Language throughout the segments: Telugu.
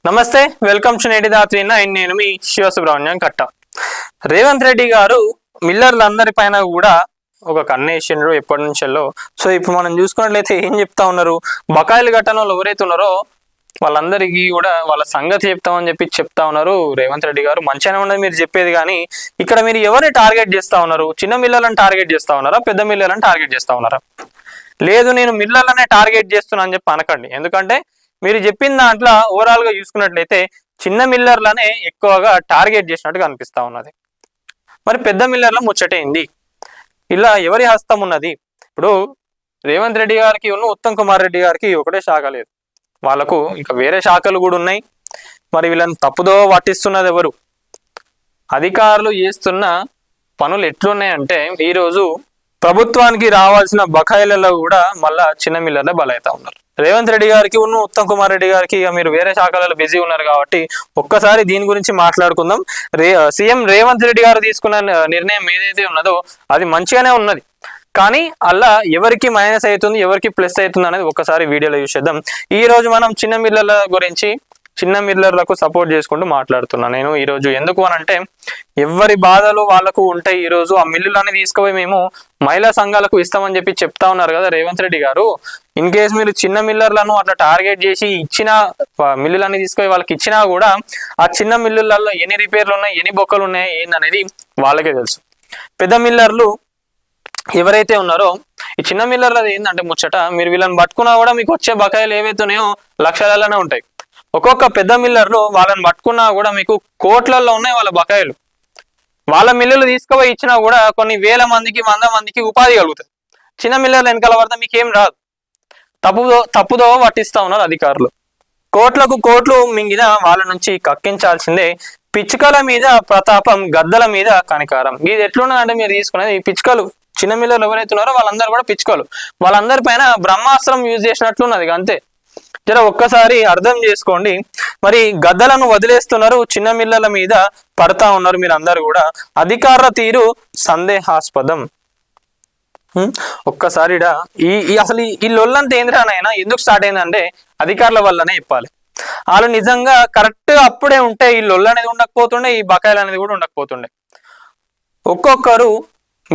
నమస్తే, వెల్కమ్ టు నేటి దాత్రి. నేను మీ శివసుబ్రహ్మణ్యం కట్ట. రేవంత్ రెడ్డి గారు మిల్లర్లందరి పైన కూడా ఒక కన్నేసిండ్రు ఎప్పటి నుంచెల్లో. సో ఇప్పుడు మనం చూసుకున్నట్లయితే ఏం చెప్తా ఉన్నారు, బకాయిలు కట్టని వాళ్ళు ఎవరైతే ఉన్నారో వాళ్ళందరికీ కూడా వాళ్ళ సంగతి చెప్తామని చెప్తా ఉన్నారు రేవంత్ రెడ్డి గారు. మంచిగానే ఉన్నది మీరు చెప్పేది, కానీ ఇక్కడ మీరు ఎవరిని టార్గెట్ చేస్తా ఉన్నారు? చిన్న మిల్లర్లను టార్గెట్ చేస్తా ఉన్నారా, పెద్ద మిల్లర్లను టార్గెట్ చేస్తా ఉన్నారా? లేదు, నేను మిల్లర్లనే టార్గెట్ చేస్తున్నా అని చెప్పి అనకండి. ఎందుకంటే మీరు చెప్పిన దాంట్లో ఓవరాల్ గా చూసుకున్నట్లయితే చిన్న మిల్లర్లనే ఎక్కువగా టార్గెట్ చేసినట్టుగా అనిపిస్తా ఉన్నది. మరి పెద్ద మిల్లర్ల ముచ్చటైంది, ఇలా ఎవరి హస్తం ఉన్నది? ఇప్పుడు రేవంత్ రెడ్డి గారికి ఉత్తమ్ కుమార్ రెడ్డి గారికి ఒకటే శాఖ లేదు, వాళ్ళకు ఇంకా వేరే శాఖలు కూడా ఉన్నాయి. మరి వీళ్ళని తప్పుదో పట్టిస్తున్నది ఎవరు? అధికారులు చేస్తున్న పనులు ఎట్లున్నాయంటే ఈరోజు ప్రభుత్వానికి రావాల్సిన బకాయిలలో కూడా మళ్ళా చిన్న మిల్లర్లే బలైతా ఉన్నారు. రేవంత్ రెడ్డి గారికి ఉత్తమ్ కుమార్ రెడ్డి గారికి ఇక మీరు వేరే శాఖలలో బిజీ ఉన్నారు కాబట్టి ఒక్కసారి దీని గురించి మాట్లాడుకుందాం. సీఎం రేవంత్ రెడ్డి గారు తీసుకున్న నిర్ణయం ఏదైతే ఉన్నదో అది మంచిగానే ఉన్నది, కానీ అలా ఎవరికి మైనస్ అవుతుంది, ఎవరికి ప్లస్ అవుతుంది అనేది ఒక్కసారి వీడియోలో చూసేద్దాం. ఈ రోజు మనం చిన్న మిల్లర్ల గురించి, చిన్న మిల్లర్లకు సపోర్ట్ చేసుకుంటూ మాట్లాడుతున్నా నేను ఈరోజు. ఎందుకు అనంటే ఎవరి బాధలు వాళ్ళకు ఉంటాయి. ఈరోజు ఆ మిల్లులన్నీ తీసుకుపోయి మేము మహిళా సంఘాలకు ఇస్తామని చెప్తా ఉన్నారు కదా రేవంత్ రెడ్డి గారు. ఇన్ కేసు మీరు చిన్న మిల్లర్లను అట్లా టార్గెట్ చేసి ఇచ్చిన మిల్లులన్నీ తీసుకొని వాళ్ళకి ఇచ్చినా కూడా ఆ చిన్న మిల్లులలో ఎన్ని రిపేర్లు ఉన్నాయి, ఎన్ని బొక్కలు ఉన్నాయి ఏందనేది వాళ్ళకే తెలుసు. పెద్ద మిల్లర్లు ఎవరైతే ఉన్నారో ఈ చిన్న మిల్లర్లది ఏంటంటే ముచ్చట, మీరు వీళ్ళని పట్టుకున్నా కూడా మీకు వచ్చే బకాయిలు ఏవైతే ఉన్నాయో లక్షలలోనే ఉంటాయి. ఒక్కొక్క పెద్ద మిల్లర్లు వాళ్ళని పట్టుకున్నా కూడా మీకు కోట్లలో ఉన్నాయి వాళ్ళ బకాయిలు. వాళ్ళ మిల్లులు తీసుకుపోయి ఇచ్చినా కూడా కొన్ని వేల మందికి, 100 మందికి ఉపాధి కలుగుతుంది. చిన్న మిల్లర్లు వెనకాల పడితే మీకేం రాదు, తప్పుదో పట్టిస్తా ఉన్నారు అధికారులు. కోట్లకు కోట్లు మింగిన వాళ్ళ నుంచి కక్కించాల్సిందే. పిచ్చుకల మీద ప్రతాపం, గద్దల మీద కనికారం. ఇది ఎట్లున్నదంటే మీరు తీసుకునేది ఈ పిచ్చుకలు, చిన్న మిల్లర్లు ఎవరైతే ఉన్నారో వాళ్ళందరూ కూడా పిచ్చుకలు. వాళ్ళందరి పైన బ్రహ్మాస్త్రం యూజ్ చేసినట్లున్నది అంతే. జర ఒక్కసారి అర్థం చేసుకోండి. మరి గద్దలను వదిలేస్తున్నారు, చిన్న మిల్లల మీద పడతా ఉన్నారు మీరు అందరు కూడా. అధికారుల తీరు సందేహాస్పదం. ఒక్కసారి అసలు ఈ లొల్లంతా ఏంద్రానైనా ఎందుకు స్టార్ట్ అయిందంటే అధికారుల వల్లనే చెప్పాలి. వాళ్ళు నిజంగా కరెక్ట్ అప్పుడే ఉంటే ఈ లొల్లు అనేది ఉండకపోతుండే, ఈ బకాయిలు అనేది కూడా ఉండకపోతుండే. ఒక్కొక్కరు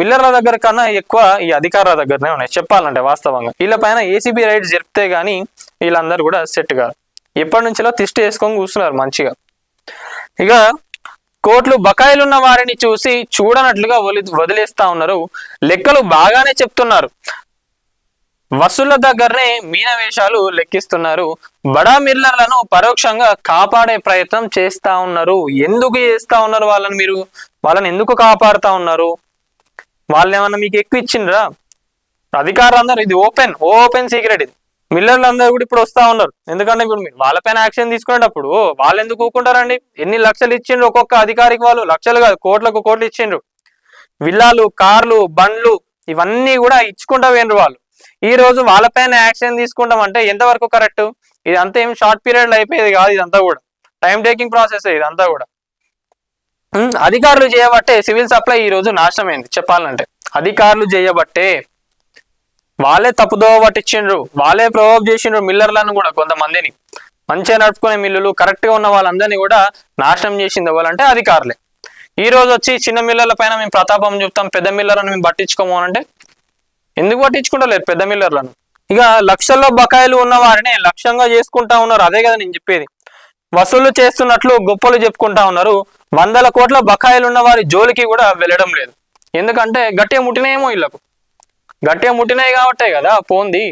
మిల్లర్ల దగ్గర కన్నా ఎక్కువ ఈ అధికారుల దగ్గరనే ఉన్నాయి చెప్పాలంటే వాస్తవంగా. వీళ్ళ పైన ఏసీబీ రైడ్స్ జరిపితే గానీ వీళ్ళందరూ కూడా సెట్ కాదు. ఎప్పటి నుంచిలో తిష్టి వేసుకొని కూర్చున్నారు మంచిగా. ఇక కోట్లు బకాయిలు ఉన్న వారిని చూసి చూడనట్లుగా వదిలేస్తా ఉన్నారు. లెక్కలు బాగానే చెప్తున్నారు, వసూళ్ల దగ్గరనే మీనవేషాలు లెక్కిస్తున్నారు. బడా మిల్లర్లను పరోక్షంగా కాపాడే ప్రయత్నం చేస్తా ఉన్నారు. ఎందుకు చేస్తా ఉన్నారు వాళ్ళని ఎందుకు కాపాడుతా ఉన్నారు? వాళ్ళు ఏమన్నా మీకు ఎక్కువ ఇచ్చిండ్రా? అధికారులు అందరూ, ఇది ఓపెన్ సీక్రెట్. ఇది మిల్లర్లు అందరూ కూడా ఇప్పుడు వస్తా ఉన్నారు. ఎందుకంటే ఇప్పుడు మీరు వాళ్ళపైన యాక్షన్ తీసుకునేటప్పుడు వాళ్ళు ఎందుకు ఊకుంటారండి? ఎన్ని లక్షలు ఇచ్చిండ్రు ఒక్కొక్క అధికారికి, వాళ్ళు లక్షలు కాదు కోట్లకు కోట్లు ఇచ్చిండ్రు. విల్లాలు, కార్లు, బండ్లు ఇవన్నీ కూడా ఇచ్చుకుంటా పోయినరు వాళ్ళు. ఈ రోజు వాళ్ళపైన యాక్షన్ తీసుకుంటాం అంటే ఎంతవరకు కరెక్ట్? ఇదంతా ఏం షార్ట్ పీరియడ్ లో అయిపోయేది కాదు, ఇదంతా కూడా టైం టేకింగ్ ప్రాసెస్. ఇదంతా కూడా అధికారులు చేయబట్టే సివిల్ సప్లై ఈ రోజు నాశనమైంది చెప్పాలంటే. అధికారులు చేయబట్టే, వాళ్ళే తప్పుదో పట్టించిండ్రు, వాళ్ళే ప్రొవోక్ చేసిండ్రు మిల్లర్లను కూడా. కొంతమందిని మంచిగా నడుపుకునే మిల్లులు, కరెక్ట్ గా ఉన్న వాళ్ళందరినీ కూడా నాశనం చేసింది ఎవరంటే అధికారులే. ఈ రోజు వచ్చి చిన్న మిల్లర్ల పైన మేము ప్రతాపం చూపుతాం, పెద్ద మిల్లర్లను మేము పట్టించుకోము అంటే ఎందుకు పట్టించుకుంటలేరు పెద్ద మిల్లర్లను? ఇక లక్షల్లో బకాయిలు ఉన్న వారిని లక్ష్యంగా చేసుకుంటా ఉన్నారు. అదే కదా నేను చెప్పేది. వసూలు చేస్తున్నట్లు గొప్పలు చెప్పుకుంటా ఉన్నారు. 100 కోట్ల బకాయిలు ఉన్న వారి జోలికి కూడా వెళ్ళడం లేదు. ఎందుకంటే గట్టిగా ముట్టినాయేమో, వీళ్ళకు గట్టిగా ముట్టినాయి కాబట్టే కదా పోంది.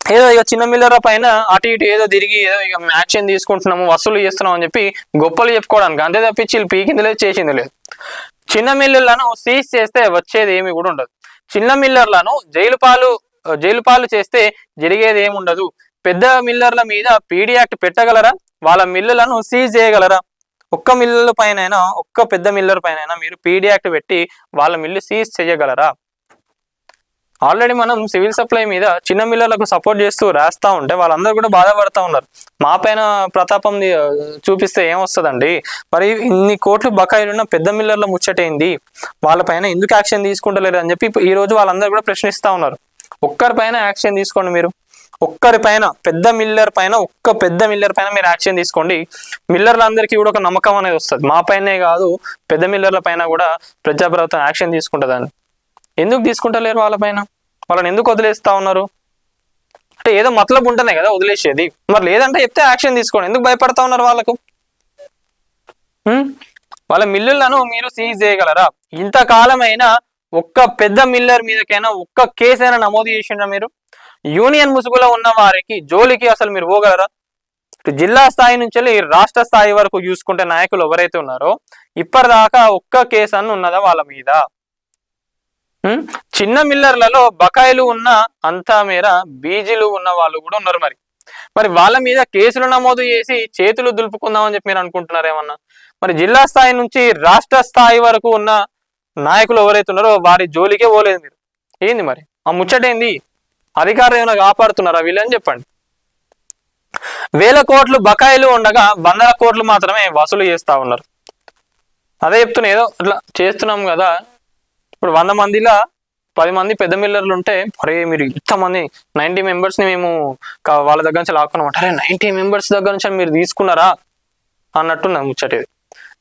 ఏదో ఇక చిన్న మిల్లర్ల పైన అటు ఇటు ఏదో తిరిగి ఏదో ఇక యాక్షన్ తీసుకుంటున్నాము, వసూలు చేస్తున్నాం అని చెప్పి గొప్పలు చెప్పుకోవడానికి, అంతే తప్పించి వీళ్ళు పీకింది లేదు, చేసింది లేదు. చిన్న మిల్లులను సీజ్ చేస్తే వచ్చేది ఏమి కూడా ఉండదు. చిన్న మిల్లర్లను జైలు పాలు చేస్తే జరిగేది ఏముండదు. పెద్ద మిల్లర్ల మీద పీడీ యాక్ట్ పెట్టగలరా? వాళ్ళ మిల్లులను సీజ్ చేయగలరా? ఒక్క మిల్లుల పైన, ఒక్క పెద్ద మిల్లర్ పైన మీరు పీడీ యాక్ట్ పెట్టి వాళ్ళ మిల్లు సీజ్ చేయగలరా? ఆల్రెడీ మనం సివిల్ సప్లై మీద చిన్న మిల్లర్లకు సపోర్ట్ చేస్తూ రాస్తా ఉంటే వాళ్ళందరూ కూడా బాధపడతా ఉన్నారు. మా పైన ప్రతాపం చూపిస్తే ఏమొస్తుందండి? మరి ఇన్ని కోట్లు బకాయిలున్న పెద్ద మిల్లర్ల ముచ్చటైంది, వాళ్ళపైన ఎందుకు యాక్షన్ తీసుకుంటలేరు అని చెప్పి ఈ రోజు వాళ్ళందరూ కూడా ప్రశ్నిస్తా ఉన్నారు. ఒక్కరిపైన యాక్షన్ తీసుకోండి మీరు. ఒక్కరి పైన పెద్ద మిల్లర్ పైన మీరు యాక్షన్ తీసుకోండి. మిల్లర్లందరికీ కూడా ఒక నమ్మకం అనేది వస్తుంది. మా పైనే కాదు, పెద్ద మిల్లర్ల పైన కూడా ప్రజాప్రభుత్వం యాక్షన్ తీసుకుంటుందని. ఎందుకు తీసుకుంటలేరు వాళ్ళ పైన? వాళ్ళని ఎందుకు వదిలేస్తా ఉన్నారు? అంటే ఏదో మతలబు ఉంటేనే కదా వదిలేసేది. మరి లేదంటే చెప్తే యాక్షన్ తీసుకోండి. ఎందుకు భయపడతా ఉన్నారు వాళ్ళకు? వాళ్ళ మిల్లులను మీరు సీజ్ చేయగలరా? ఇంతకాలమైనా ఒక్క పెద్ద మిల్లర్ మీదకైనా ఒక్క కేసు అయినా నమోదు చేసిండ్రా మీరు? యూనియన్ ముసుగులో ఉన్న వారికి జోలికి అసలు మీరు పోగలరా? జిల్లా స్థాయి నుంచి రాష్ట్ర స్థాయి వరకు చూసుకుంటే నాయకులు ఎవరైతే ఉన్నారో ఇప్పటిదాకా ఒక్క కేసు అని ఉన్నదా వాళ్ళ మీద? చిన్న మిల్లర్లలో బకాయిలు ఉన్న అంతా మేర బీజీలు ఉన్న వాళ్ళు కూడా ఉన్నారు. మరి వాళ్ళ మీద కేసులు నమోదు చేసి చేతులు దులుపుకుందామని చెప్పి మీరు అనుకుంటున్నారు ఏమన్నా? మరి జిల్లా స్థాయి నుంచి రాష్ట్ర స్థాయి వరకు ఉన్న నాయకులు ఎవరైతే ఉన్నారో వారి జోలికే పోలేదు మీరు. ఏంది మరి ఆ ముచ్చటేంది? అధికారులు ఏమైనా కాపాడుతున్నారా వీళ్ళని చెప్పండి. వేల కోట్లు బకాయిలు ఉండగా 100 కోట్లు మాత్రమే వసూలు చేస్తా ఉన్నారు. అదే చెప్తున్నా, ఏదో అట్లా చేస్తున్నాం కదా. ఇప్పుడు 100 మందిలా 10 మంది పెద్ద మిల్లర్లు ఉంటే, అరే మీరు ఇంతమంది 90 మెంబర్స్ని మేము వాళ్ళ దగ్గర నుంచి లాక్కున్నాం, అరే 90 మెంబర్స్ దగ్గర నుంచి మీరు తీసుకున్నారా అన్నట్టున్నా ముచ్చటేది.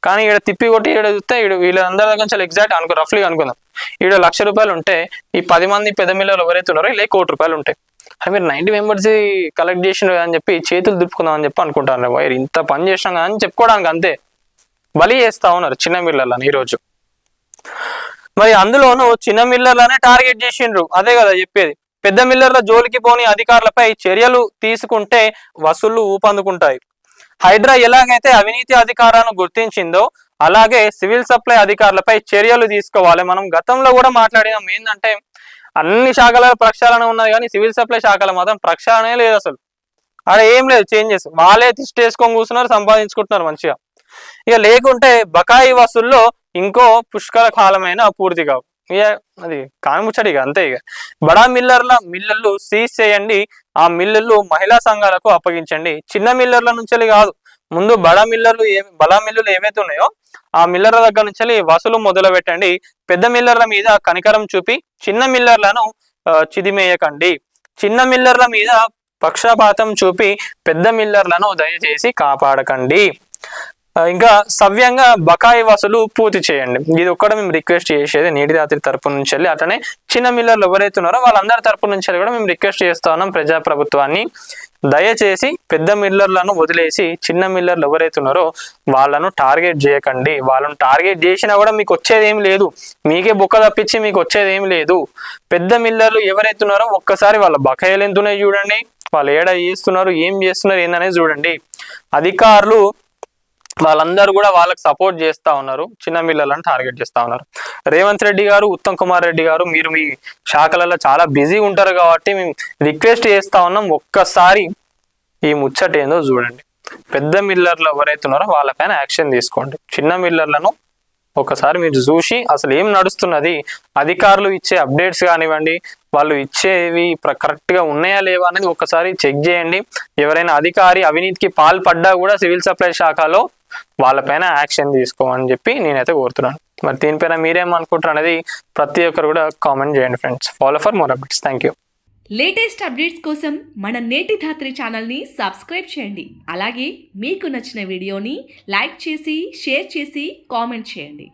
కానీ ఇక్కడ తిప్పి కొట్టి ఈడ చూస్తే వీళ్ళందరి దగ్గర నుంచి ఎగ్జాక్ట్ రఫ్లీ అనుకుందాం, ఈడ ₹1,00,000 ఉంటే ఈ 10 మంది పెద్ద మిల్లర్లు ఎవరైతే ఉన్నారో ఇలా ₹1,00,00,000 ఉంటాయి. అరే మీరు 90 మెంబర్స్ కలెక్ట్ చేసిన అని చెప్పి చేతులు దుప్పుకుందాం అని చెప్పి అనుకుంటారు. వైర్ ఇంత పని చేసినాం కదా అని చెప్పుకోవడానికి అంతే బలి చేస్తా ఉన్నారు చిన్న మిల్లర్లను ఈరోజు. మరి అందులోనూ చిన్న మిల్లర్లనే టార్గెట్ చేసిండ్రు. అదే కదా చెప్పేది. పెద్ద మిల్లర్ల జోలికి పోని అధికారులపై చర్యలు తీసుకుంటే వసూళ్లు ఊపందుకుంటాయి. హైడ్రా ఎలాగైతే అవినీతి అధికారాలను గుర్తించిందో అలాగే సివిల్ సప్లై అధికారులపై చర్యలు తీసుకోవాలి. మనం గతంలో కూడా మాట్లాడినాం. ఏంటంటే అన్ని శాఖల ప్రక్షాళన ఉన్నది కానీ సివిల్ సప్లై శాఖల మాత్రం ప్రక్షాళనే లేదు అసలు. అక్కడ ఏం లేదు చేంజెస్. వాళ్ళే తిష్టేసుకొని కూర్చున్నారు, సంపాదించుకుంటున్నారు మంచిగా. ఇక లేకుంటే బకాయి వసూల్లో ఇంకో పుష్కర కాలమైన పూర్తి కావు. ఇక అది కానిముచ్చడి అంతే. ఇక బడా మిల్లర్లు సీజ్ చేయండి. ఆ మిల్లులు మహిళా సంఘాలకు అప్పగించండి. చిన్న మిల్లర్ల నుంచి కాదు, ముందు బడా మిల్లులు ఏవైతే ఉన్నాయో ఆ మిల్లర్ల దగ్గర నుంచి వసూలు మొదలు పెట్టండి. పెద్ద మిల్లర్ల మీద కనికరం చూపి చిన్న మిల్లర్లను చిదిమేయకండి. చిన్న మిల్లర్ల మీద పక్షపాతం చూపి పెద్ద మిల్లర్లను దయచేసి కాపాడకండి. ఇంకా సవ్యంగా బకాయి వసూలు పూర్తి చేయండి. ఇది ఒక్కడే మేము రిక్వెస్ట్ చేసేది నీటి దాత్రి తరపు నుంచి వెళ్ళి. అట్లనే చిన్న మిల్లర్లు ఎవరైతే ఉన్నారో వాళ్ళందరి తరపు నుంచి కూడా మేము రిక్వెస్ట్ చేస్తా ఉన్నాం ప్రజాప్రభుత్వాన్ని, దయచేసి పెద్ద మిల్లర్లను వదిలేసి చిన్న మిల్లర్లు ఎవరైతే ఉన్నారో వాళ్ళను టార్గెట్ చేయకండి. వాళ్ళను టార్గెట్ చేసినా కూడా మీకు వచ్చేది ఏమి లేదు, మీకే బొక్క తప్పించి మీకు వచ్చేది ఏమి లేదు. పెద్ద మిల్లర్లు ఎవరైతే ఉన్నారో ఒక్కసారి వాళ్ళ బకాయిలు ఎంతున్నాయి చూడండి, వాళ్ళు ఏడ చేస్తున్నారు, ఏం చేస్తున్నారు ఏందనేది చూడండి. అధికారులు వాళ్ళందరూ కూడా వాళ్ళకి సపోర్ట్ చేస్తా ఉన్నారు, చిన్న మిల్లర్లను టార్గెట్ చేస్తా ఉన్నారు. రేవంత్ రెడ్డి గారు, ఉత్తమ్ కుమార్ రెడ్డి గారు, మీరు మీ శాఖలలో చాలా బిజీ ఉంటారు కాబట్టి మేము రిక్వెస్ట్ చేస్తా ఉన్నాం, ఒక్కసారి ఈ ముచ్చట ఏందో చూడండి. పెద్ద మిల్లర్లు ఎవరైతే ఉన్నారో వాళ్ళపైన యాక్షన్ తీసుకోండి. చిన్న మిల్లర్లను ఒకసారి మీరు చూసి అసలు ఏం నడుస్తున్నది, అధికారులు ఇచ్చే అప్డేట్స్ కానివ్వండి, వాళ్ళు ఇచ్చేవి కరెక్ట్గా ఉన్నాయా లేవా అనేది ఒకసారి చెక్ చేయండి. ఎవరైనా అధికారి అవినీతికి పాల్పడ్డా కూడా సివిల్ సప్లై శాఖలో వాళ్ళపైన యాక్షన్ తీసుకోమని చెప్పి నేనైతే కోరుతున్నాను. మరి దీనిపైన మీరేమనుకుంటారు అనేది ప్రతి ఒక్కరు కూడా కామెంట్ చేయండి friends. Follow for more updates. Thank you. Latest updates కోసం మన నేటి ధాత్రి ఛానల్ని సబ్స్క్రైబ్ చేయండి. అలాగే మీకు నచ్చిన వీడియోని లైక్ చేసి షేర్ చేసి కామెంట్ చేయండి.